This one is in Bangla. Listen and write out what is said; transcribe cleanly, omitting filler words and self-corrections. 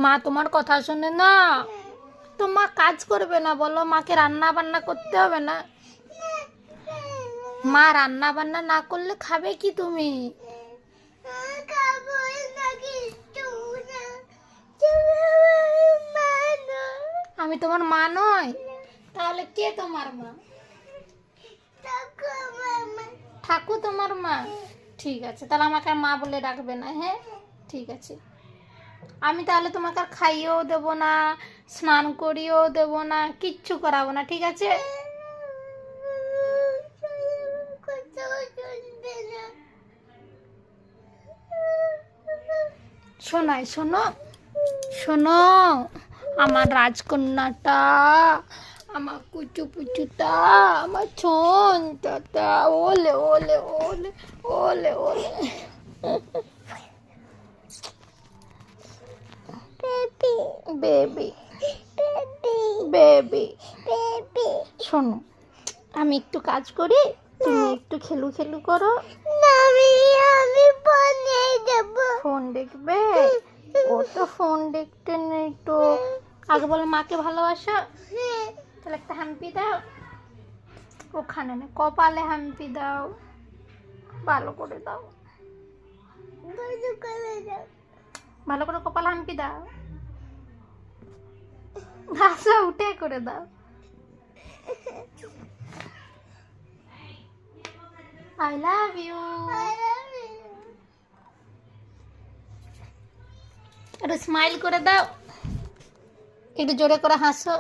মা তোমার কথা শোনে না তো মা কাজ করবে না বলো? মাকে রান্না বান্না করতে হবে না? মা রান্না বান্না না করলে খাবে কি তুমি? আমি তোমার মা নই? তাহলে কে তোমার মা? ঠাকু তোমার মা? ঠিক আছে, তাহলে আমাকে আর মা বলে ডাকবে না। হ্যাঁ ঠিক আছে। আমি তাহলে তোমাকে আর খাইয়েও দেবো না, স্নান করিয়েও দেবো না, কিচ্ছু করাবো না, ঠিক আছে? শোনাই শোনো, শোনো আমার রাজকন্যাটা, আমার কুচু পুচুটা, আমার ছনটা, ওলে ওলে ওলে ওলে ওলে বেবি বেবি বেবি। শোনো, আমি একটু কাজ করি, তুমি একটু খেলু খেলু করো। ফোন দেখবে? ও তো ফোন দেখতে নেই তো। আগে বলো মাকে ভালোবাসো, তাহলে একটা হাম্পি দাও। ওখানে না, কপালে হাম্পি দাও, ভালো করে দাও, ভালো করে কপালে হাম্পি দাও, ঘাসা উঠে করে দাও। I love you. একটু স্মাইল করে দাও, একটু জোরে করে হাসো।